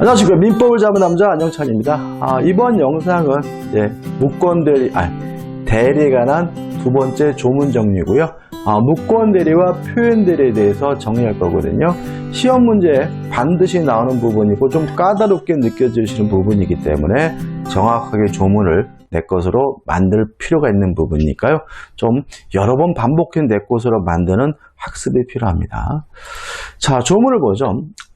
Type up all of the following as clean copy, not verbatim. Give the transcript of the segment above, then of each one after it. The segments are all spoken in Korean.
안녕하십니까. 민법을 잡은 남자 안영찬입니다. 이번 영상은 대리에 관한 두 번째 조문 정리고요. 무권 대리와 표현 대리에 대해서 정리할 거거든요. 시험 문제에 반드시 나오는 부분이고 좀 까다롭게 느껴지시는 부분이기 때문에 정확하게 조문을 내 것으로 만들 필요가 있는 부분이니까요. 좀 여러 번 반복해 내 것으로 만드는 학습이 필요합니다. 자, 조문을 보죠.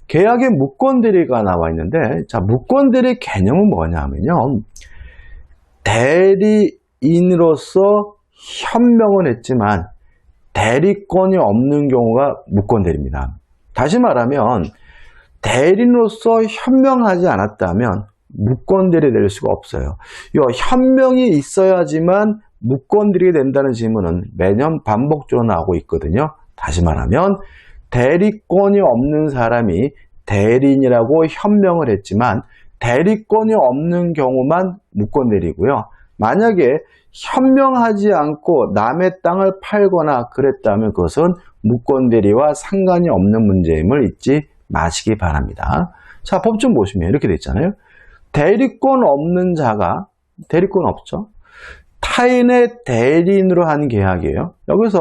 계약에 무권 대리가 나와 있는데, 자, 무권 대리 개념은 뭐냐면요. 대리인으로서 현명은 했지만 대리권이 없는 경우가 무권 대리입니다. 다시 말하면 대리인으로서 현명하지 않았다면 무권 대리 될 수가 없어요. 이 현명이 있어야지만 무권 대리가 된다는 질문은 매년 반복적으로 나오고 있거든요. 다시 말하면 대리권이 없는 사람이 대리인이라고 현명을 했지만 대리권이 없는 경우만 무권 대리고요. 만약에 현명하지 않고 남의 땅을 팔거나 그랬다면 그것은 무권 대리와 상관이 없는 문제임을 잊지 마시기 바랍니다. 자, 법 좀 보시면 이렇게 돼 있잖아요. 대리권 없는 자가, 대리권 없죠. 타인의 대리인으로 한 계약이에요. 여기서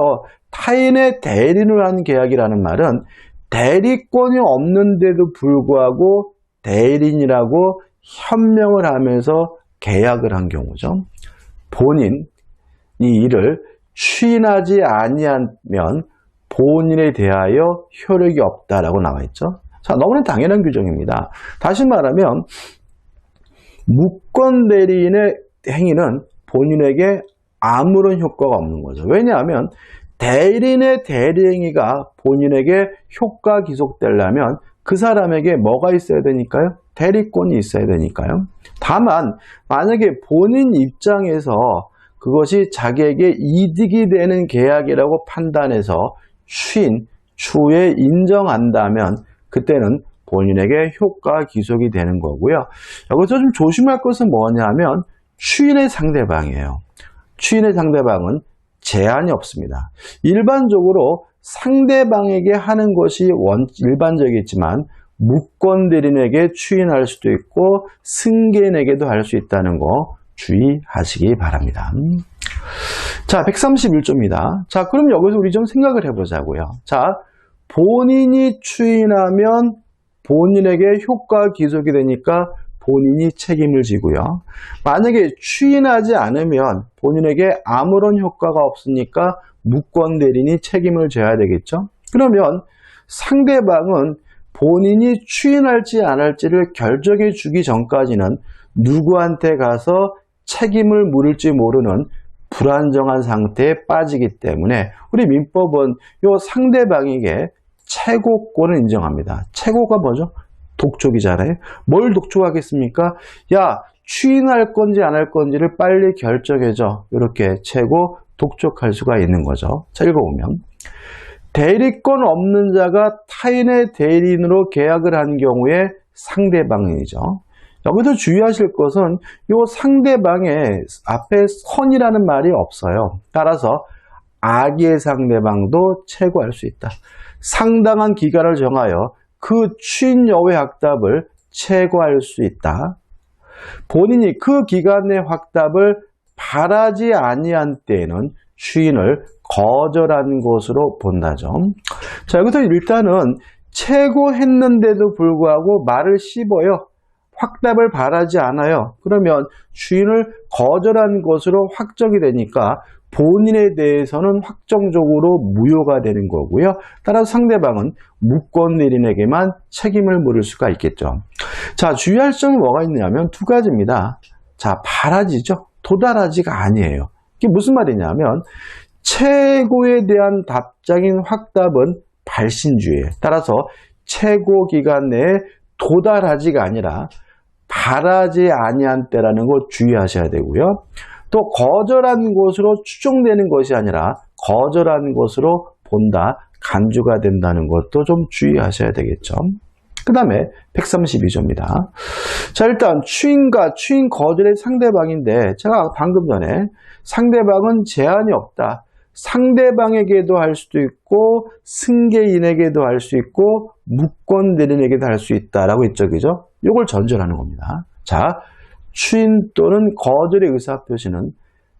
타인의 대리인으로 한 계약이라는 말은 대리권이 없는데도 불구하고 대리인이라고 현명을 하면서 계약을 한 경우죠. 본인이 이를 추인하지 아니하면 본인에 대하여 효력이 없다라고 나와 있죠. 자, 너무나 당연한 규정입니다. 다시 말하면 무권 대리인의 행위는 본인에게 아무런 효과가 없는 거죠. 왜냐하면 대리인의 대리행위가 본인에게 효과 기속되려면 그 사람에게 뭐가 있어야 되니까요? 대리권이 있어야 되니까요. 다만 만약에 본인 입장에서 그것이 자기에게 이득이 되는 계약이라고 판단해서 추후에 인정한다면 그때는 본인에게 효과 기속이 되는 거고요. 여기서 좀 조심할 것은 뭐냐면 추인의 상대방이에요. 추인의 상대방은 제한이 없습니다. 일반적으로 상대방에게 하는 것이 일반적이지만 무권 대리인에게 추인할 수도 있고 승계인에게도 할 수 있다는 거 주의하시기 바랍니다. 자, 131조입니다. 자, 그럼 여기서 우리 좀 생각을 해보자고요. 자, 본인이 추인하면 본인에게 효과 기속이 되니까 본인이 책임을 지고요. 만약에 추인하지 않으면 본인에게 아무런 효과가 없으니까 무권 대리인이 책임을 져야 되겠죠. 그러면 상대방은 본인이 추인할지 안 할지를 결정해 주기 전까지는 누구한테 가서 책임을 물을지 모르는 불안정한 상태에 빠지기 때문에 우리 민법은 이 상대방에게 최고권을 인정합니다. 최고가 뭐죠? 독촉이잖아요. 뭘 독촉하겠습니까? 야, 추인할 건지 안 할 건지를 빨리 결정해줘. 이렇게 최고 독촉할 수가 있는 거죠. 자, 읽어보면 대리권 없는 자가 타인의 대리인으로 계약을 한 경우에 상대방이죠. 여기서 주의하실 것은 이 상대방의 앞에 선이라는 말이 없어요. 따라서 악의 상대방도 최고할 수 있다. 상당한 기간을 정하여 그 추인 여부의 확답을 최고할 수 있다. 본인이 그 기간의 확답을 바라지 아니한 때에는 추인을 거절한 것으로 본다죠. 자, 여기서 일단은 최고했는데도 불구하고 말을 씹어요. 확답을 바라지 않아요. 그러면 추인을 거절한 것으로 확정이 되니까 본인에 대해서는 확정적으로 무효가 되는 거고요. 따라서 상대방은 무권 대리인에게만 책임을 물을 수가 있겠죠. 자, 주의할 점은 뭐가 있냐면 두 가지입니다. 자, 바라지죠. 도달하지가 아니에요. 이게 무슨 말이냐면 최고에 대한 답장인 확답은 발신주의예요. 따라서 최고 기간 내에 도달하지가 아니라 바라지 아니한 때라는 거 주의하셔야 되고요. 또 거절한 것으로 추정되는 것이 아니라 거절한 것으로 본다, 간주가 된다는 것도 좀 주의하셔야 되겠죠. 그 다음에 132조입니다. 자, 일단 추인과 추인 거절의 상대방인데 제가 방금 전에 상대방은 제한이 없다. 상대방에게도 할 수도 있고 승계인에게도 할 수 있고 무권 대리인에게도 할 수 있다라고 했죠. 그죠? 이걸 전제하는 겁니다. 자, 추인 또는 거절의 의사표시는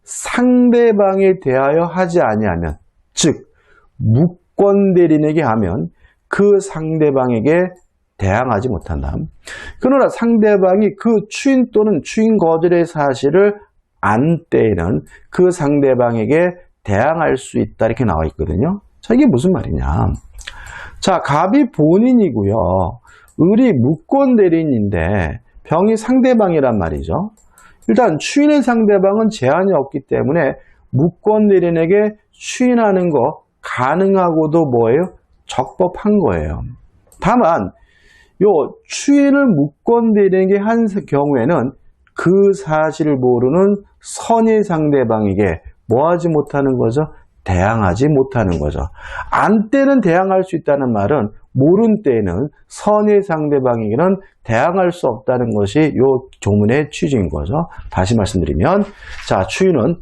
상대방에 대하여 하지 아니하면, 즉 무권 대리인에게 하면 그 상대방에게 대항하지 못한다. 그러나 상대방이 그 추인 또는 추인 거절의 사실을 안 때에는 그 상대방에게 대항할 수 있다 이렇게 나와 있거든요. 자, 이게 무슨 말이냐. 자, 갑이 본인이고요. 을이 무권 대리인인데 병이 상대방이란 말이죠. 일단 추인의 상대방은 제한이 없기 때문에 무권 대리인에게 추인하는 거 가능하고도 뭐예요? 적법한 거예요. 다만 요 추인을 무권 대리인에게 한 경우에는 그 사실을 모르는 선의 상대방에게 뭐하지 못하는 거죠? 대항하지 못하는 거죠. 안 때는 대항할 수 있다는 말은 모른 때에는 선의 상대방에게는 대항할 수 없다는 것이 요 조문의 취지인 거죠. 다시 말씀드리면, 자, 추인은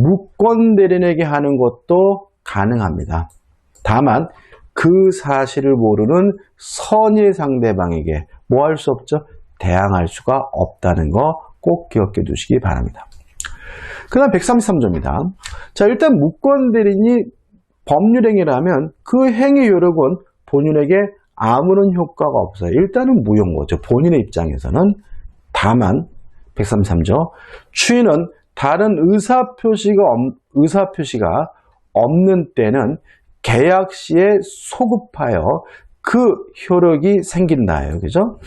무권 대리인에게 하는 것도 가능합니다. 다만 그 사실을 모르는 선의 상대방에게 뭐 할 수 없죠? 대항할 수가 없다는 거 꼭 기억해 두시기 바랍니다. 그 다음 133조입니다. 자, 일단 무권 대리인이 법률행위라면 그 행위 효력은 본인에게 아무런 효과가 없어요. 일단은 무효인 거죠. 본인의 입장에서는. 다만 133조 추인은 다른 의사표시가 없는 때는 계약 시에 소급하여 그 효력이 생긴다예요. 그죠?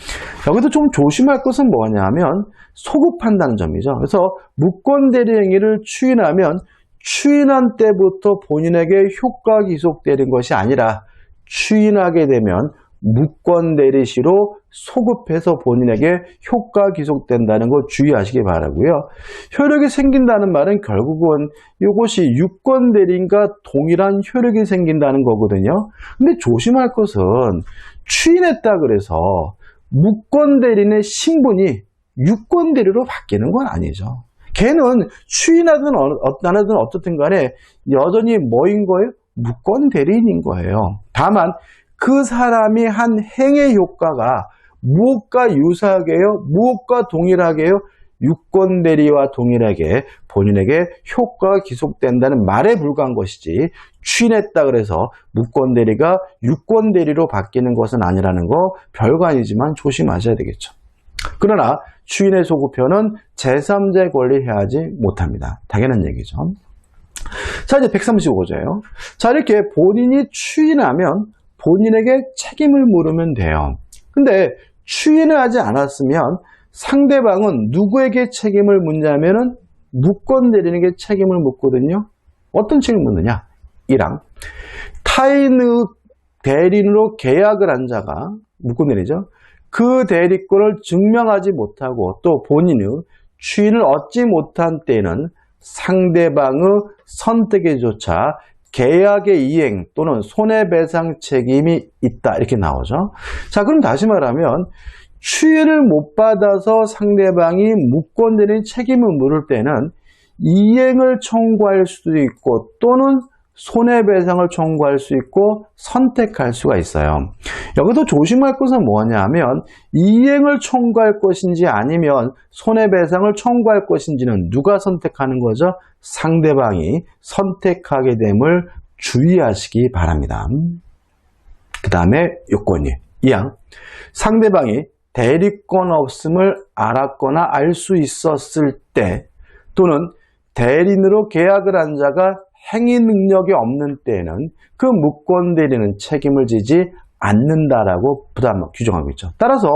여기도 좀 조심할 것은 뭐냐면 소급한다는 점이죠. 그래서 무권 대리행위를 추인하면 추인한 때부터 본인에게 효과 기속되는 것이 아니라 추인하게 되면 무권 대리시로 소급해서 본인에게 효과 기속된다는 거 주의하시기 바라고요. 효력이 생긴다는 말은 결국은 이것이 유권 대리인과 동일한 효력이 생긴다는 거거든요. 근데 조심할 것은 추인했다 그래서 무권 대리인의 신분이 유권 대리로 바뀌는 건 아니죠. 걔는 추인하든 안 하든 어떻든 간에 여전히 뭐인 거예요? 무권 대리인인 거예요. 다만 그 사람이 한 행의 효과가 무엇과 유사하게요? 무엇과 동일하게요? 유권 대리와 동일하게 본인에게 효과가 기속된다는 말에 불과한 것이지 추인했다 그래서 무권 대리가 유권 대리로 바뀌는 것은 아니라는 거 별거 아니지만 조심하셔야 되겠죠. 그러나 추인의 소급표는 제3자의 권리 해하지 못합니다. 당연한 얘기죠. 자, 이제 135조예요. 자, 이렇게 본인이 추인하면 본인에게 책임을 물으면 돼요. 근데 추인을 하지 않았으면 상대방은 누구에게 책임을 묻냐면은 무권 대리인에게 책임을 묻거든요. 어떤 책임을 묻느냐? 1항 타인의 대리인으로 계약을 한 자가 무권 대리죠. 그 대리권을 증명하지 못하고 또 본인의 추인을 얻지 못한 때에는 상대방의 선택에조차 계약의 이행 또는 손해배상 책임이 있다 이렇게 나오죠. 자, 그럼 다시 말하면 추인을 못 받아서 상대방이 무권 대리인 책임을 물을 때는 이행을 청구할 수도 있고 또는 손해배상을 청구할 수 있고 선택할 수가 있어요. 여기도 조심할 것은 뭐냐면 이행을 청구할 것인지 아니면 손해배상을 청구할 것인지는 누가 선택하는 거죠? 상대방이 선택하게 됨을 주의하시기 바랍니다. 그 다음에 요건이 2항 상대방이 대리권 없음을 알았거나 알 수 있었을 때 또는 대리인으로 계약을 한 자가 행위 능력이 없는 때에는 그 무권 대리인은 책임을 지지 않는다라고 규정하고 있죠. 따라서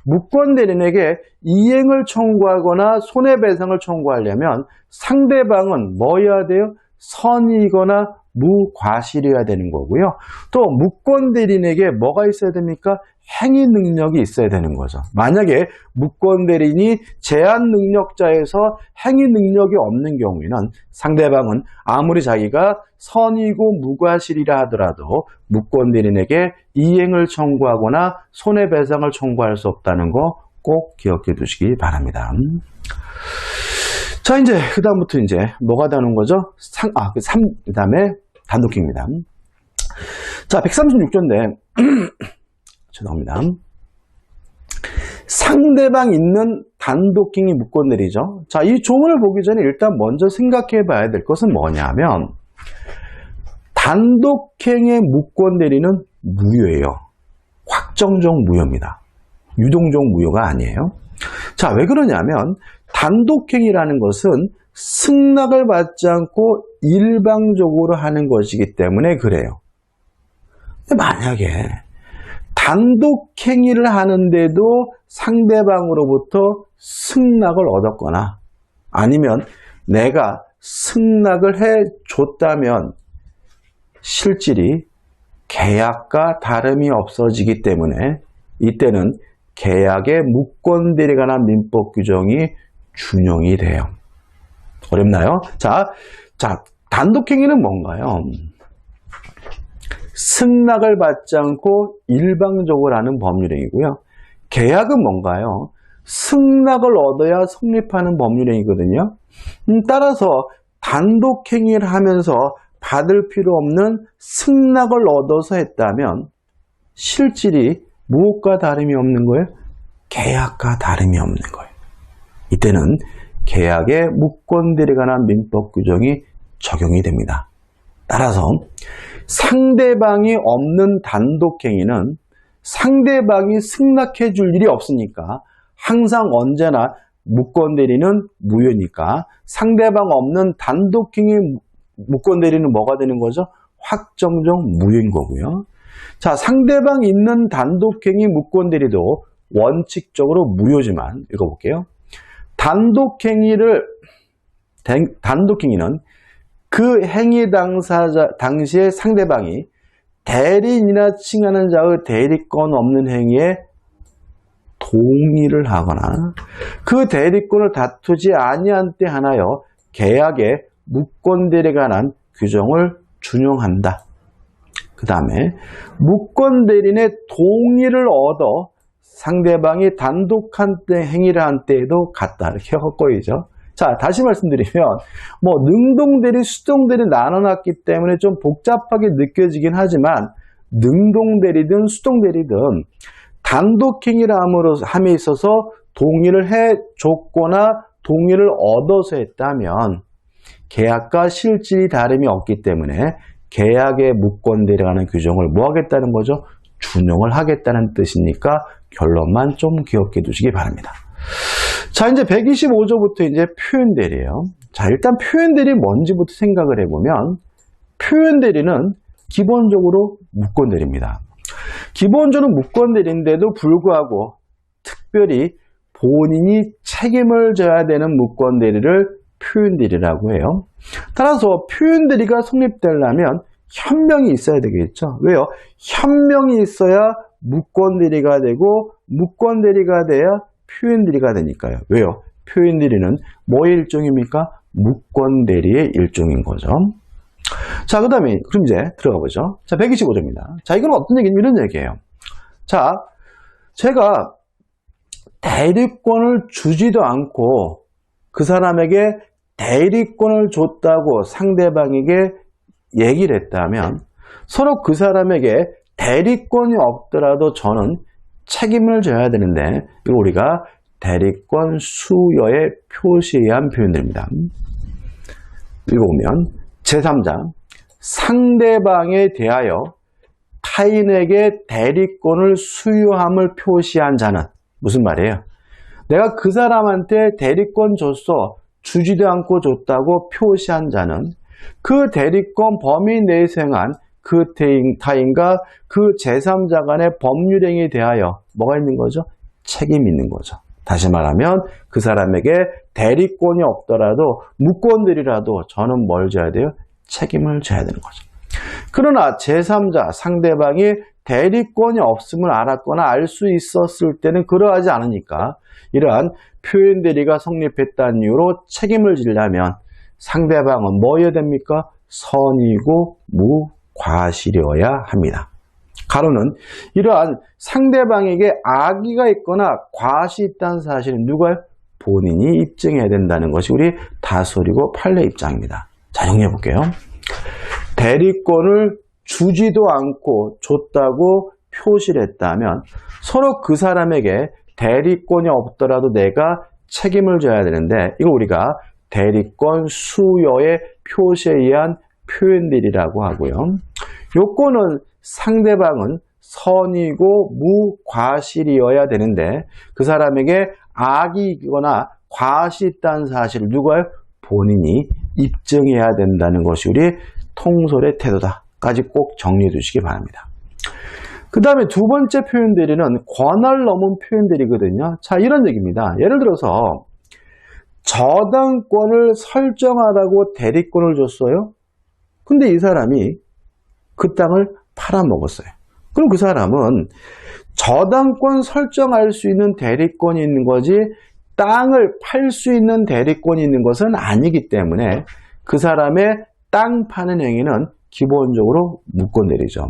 무권 대리인에게 이행을 청구하거나 손해배상을 청구하려면 상대방은 뭐여야 돼요? 선이거나 무과실이어야 되는 거고요. 또 무권 대리인에게 뭐가 있어야 됩니까? 행위 능력이 있어야 되는 거죠. 만약에 무권 대리인이 제한 능력자에서 행위 능력이 없는 경우에는 상대방은 아무리 자기가 선이고 무과실이라 하더라도 무권 대리인에게 이행을 청구하거나 손해배상을 청구할 수 없다는 거 꼭 기억해 두시기 바랍니다. 자, 이제 그다음부터 이제 뭐가 되는 거죠? 그다음에 단독행위입니다. 자, 136조인데 죄송합니다. 상대방 있는 단독행위 무권대리죠. 자, 이 조문을 보기 전에 일단 먼저 생각해 봐야 될 것은 뭐냐면 단독행위의 무권대리는 무효예요. 확정적 무효입니다. 유동적 무효가 아니에요. 자, 왜 그러냐면 단독행위라는 것은 승낙을 받지 않고 일방적으로 하는 것이기 때문에 그래요. 근데 만약에 단독행위를 하는데도 상대방으로부터 승낙을 얻었거나 아니면 내가 승낙을 해줬다면 실질이 계약과 다름이 없어지기 때문에 이때는 계약의 무권대리에 관한 민법 규정이 준용이 돼요. 어렵나요? 자, 단독행위는 뭔가요? 승낙을 받지 않고 일방적으로 하는 법률행위고요. 계약은 뭔가요? 승낙을 얻어야 성립하는 법률행위거든요. 따라서 단독행위를 하면서 받을 필요 없는 승낙을 얻어서 했다면 실질이 무엇과 다름이 없는 거예요? 계약과 다름이 없는 거예요. 이때는 계약의 무권대리에 관한 민법 규정이 적용이 됩니다. 따라서 상대방이 없는 단독행위는 상대방이 승낙해 줄 일이 없으니까 항상 언제나 무권대리는 무효니까 상대방 없는 단독행위 무권대리는 뭐가 되는 거죠? 확정적 무효인 거고요. 자, 상대방 있는 단독행위 무권대리도 원칙적으로 무효지만 읽어볼게요. 단독행위는 그 행위 당시에 상대방이 대리인이나 칭하는 자의 대리권 없는 행위에 동의를 하거나 그 대리권을 다투지 아니한 때 하나여 계약의 무권대리에 관한 규정을 준용한다. 그 다음에 무권대리인의 동의를 얻어 상대방이 단독한 때 행위를 한 때에도 같다. 이렇게 헛거이죠. 자, 다시 말씀드리면 능동대리, 수동대리 나눠놨기 때문에 좀 복잡하게 느껴지긴 하지만 능동대리든 수동대리든 단독행위를 함에 있어서 동의를 해줬거나 동의를 얻어서 했다면 계약과 실질이 다름이 없기 때문에 계약의 무권대리에 관한 규정을 뭐 하겠다는 거죠? 준용을 하겠다는 뜻이니까 결론만 좀 기억해 두시기 바랍니다. 자, 이제 125조부터 이제 표현대리예요. 자, 일단 표현대리 뭔지부터 생각을 해보면 표현대리는 기본적으로 무권대리입니다. 기본적으로 무권대리인데도 불구하고 특별히 본인이 책임을 져야 되는 무권대리를 표현대리라고 해요. 따라서 표현대리가 성립되려면 현명이 있어야 되겠죠. 왜요? 현명이 있어야 무권대리가 되고 무권대리가 돼야 표현대리가 되니까요. 왜요? 표현대리는 뭐의 일종입니까? 무권대리의 일종인 거죠. 자, 그 다음에 그럼 이제 들어가 보죠. 자, 125조입니다. 자, 이건 어떤 얘기냐면 이런 얘기예요. 자, 제가 대리권을 주지도 않고 그 사람에게 대리권을 줬다고 상대방에게 얘기를 했다면 서로 그 사람에게 대리권이 없더라도 저는 책임을 져야 되는데 이거 우리가 대리권 수여에 표시해야 한 표현들입니다. 읽어보면 제3자 상대방에 대하여 타인에게 대리권을 수여함을 표시한 자는 무슨 말이에요? 내가 그 사람한테 대리권 줬어. 주지도 않고 줬다고 표시한 자는 그 대리권 범위 내에서 행한 그 타인과 그 제3자 간의 법률행위에 대하여 뭐가 있는 거죠? 책임이 있는 거죠. 다시 말하면 그 사람에게 대리권이 없더라도 무권들이라도 저는 뭘 져야 돼요? 책임을 져야 되는 거죠. 그러나 제3자 상대방이 대리권이 없음을 알았거나 알 수 있었을 때는 그러하지 않으니까 이러한 표현대리가 성립했다는 이유로 책임을 지려면 상대방은 뭐여야 됩니까? 선이고 무과실이어야 합니다. 가로는 이러한 상대방에게 악의가 있거나 과실이 있다는 사실은 누가요? 본인이 입증해야 된다는 것이 우리 다솔이고 판례 입장입니다. 자, 정리해 볼게요. 대리권을 주지도 않고 줬다고 표시를 했다면 서로 그 사람에게 대리권이 없더라도 내가 책임을 져야 되는데, 이거 우리가 대리권 수여의 표시에 의한 표현들이라고 하고요. 요건은 상대방은 선이고 무과실이어야 되는데 그 사람에게 악이 있거나 과실이 있다는 사실을 누가요? 본인이 입증해야 된다는 것이 우리 통솔의 태도다까지 꼭 정리해 두시기 바랍니다. 그 다음에 두 번째 표현들은 권한을 넘은 표현들이거든요. 자, 이런 얘기입니다. 예를 들어서 저당권을 설정하라고 대리권을 줬어요. 근데 이 사람이 그 땅을 팔아먹었어요. 그럼 그 사람은 저당권 설정할 수 있는 대리권이 있는 거지 땅을 팔 수 있는 대리권이 있는 것은 아니기 때문에 그 사람의 땅 파는 행위는 기본적으로 무권대리죠.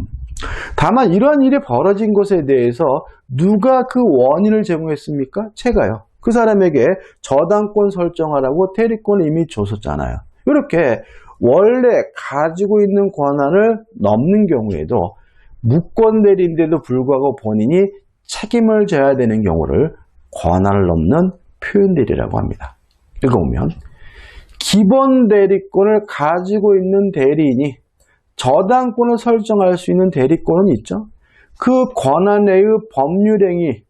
다만 이러한 일이 벌어진 것에 대해서 누가 그 원인을 제공했습니까? 제가요. 그 사람에게 저당권 설정하라고 대리권을 이미 줬었잖아요. 이렇게 원래 가지고 있는 권한을 넘는 경우에도 무권대리인데도 불구하고 본인이 책임을 져야 되는 경우를 권한을 넘는 표현대리라고 합니다. 읽어보면 기본 대리권을 가지고 있는 대리인이 저당권을 설정할 수 있는 대리권은 있죠. 그 권한의 법률행위,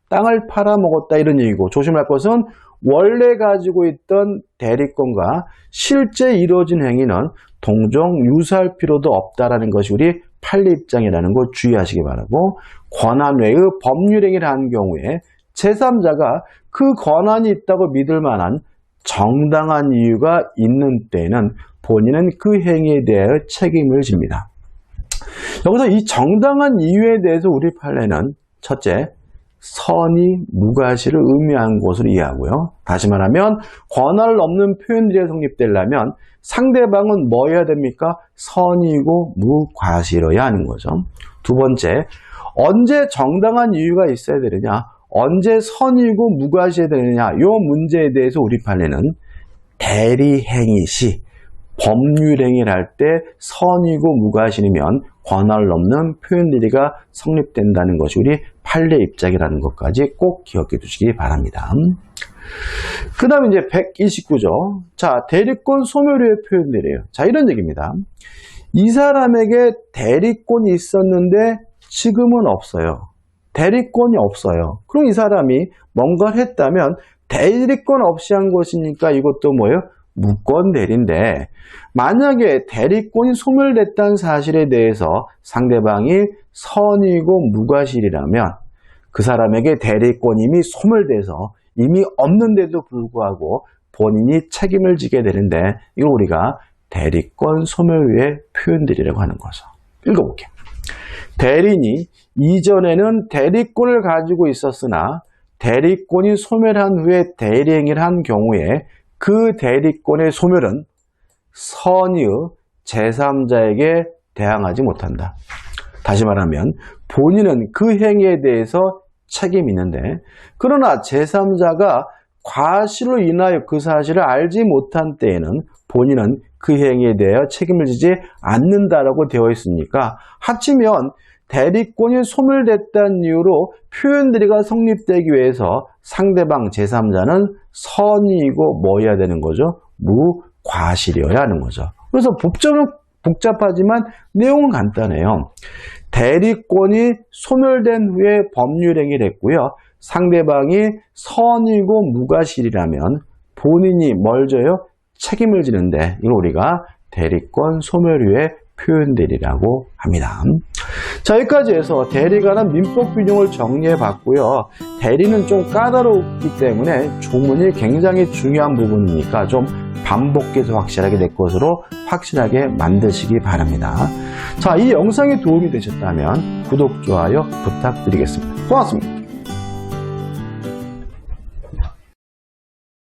땅을 팔아먹었다 이런 얘기고, 조심할 것은 원래 가지고 있던 대리권과 실제 이루어진 행위는 동종 유사할 필요도 없다라는 것이 우리 판례 입장이라는 거 주의하시기 바라고, 권한 외의 법률행위를 한 경우에 제3자가 그 권한이 있다고 믿을 만한 정당한 이유가 있는 때에는 본인은 그 행위에 대하여 책임을 집니다. 여기서 이 정당한 이유에 대해서 우리 판례는 첫째, 선이 무과실을 의미하는 것으로 이해하고요. 다시 말하면 권한을 넘는 표현들이 성립되려면 상대방은 뭐 해야 됩니까? 선이고 무과실이어야 하는 거죠. 두 번째, 언제 정당한 이유가 있어야 되느냐, 언제 선이고 무과실이 되느냐, 이 문제에 대해서 우리 판례는 대리행위 시 법률행위를 할 때 선이고 무과실이면 권한을 넘는 표현들이가 성립된다는 것이 우리 판례 입장이라는 것까지 꼭 기억해 두시기 바랍니다. 그 다음에 이제 129조. 자, 대리권 소멸유의 표현들이에요. 자, 이런 얘기입니다. 이 사람에게 대리권이 있었는데 지금은 없어요. 대리권이 없어요. 그럼 이 사람이 뭔가를 했다면 대리권 없이 한 것이니까 이것도 뭐예요? 무권대리인데, 만약에 대리권이 소멸됐다는 사실에 대해서 상대방이 선이고 무과실이라면 그 사람에게 대리권이 이미 소멸돼서 이미 없는데도 불구하고 본인이 책임을 지게 되는데, 이걸 우리가 대리권 소멸유의 표현들이라고 하는 거죠. 읽어볼게요. 대리인이 이전에는 대리권을 가지고 있었으나 대리권이 소멸한 후에 대리행위를 한 경우에 그 대리권의 소멸은 선의의 제3자에게 대항하지 못한다. 다시 말하면 본인은 그 행위에 대해서 책임이 있는데, 그러나 제3자가 과실로 인하여 그 사실을 알지 못한 때에는 본인은 그 행위에 대하여 책임을 지지 않는다라고 되어 있으니까, 합치면 대리권이 소멸됐다는 이유로 표현들이가 성립되기 위해서 상대방 제3자는 선이고 뭐 해야 되는 거죠? 무과실이어야 하는 거죠. 그래서 법적은 복잡하지만 내용은 간단해요. 대리권이 소멸된 후에 법률행위를 했고요. 상대방이 선이고 무과실이라면 본인이 뭘 져요? 책임을 지는데, 이걸 우리가 대리권 소멸유의 표현들이라고 합니다. 자, 여기까지 해서 대리에 관한 민법 규정을 정리해 봤고요. 대리는 좀 까다롭기 때문에 조문이 굉장히 중요한 부분이니까 좀 반복해서 확실하게 내 것으로 확실하게 만드시기 바랍니다. 자, 이 영상이 도움이 되셨다면 구독, 좋아요 부탁드리겠습니다. 고맙습니다.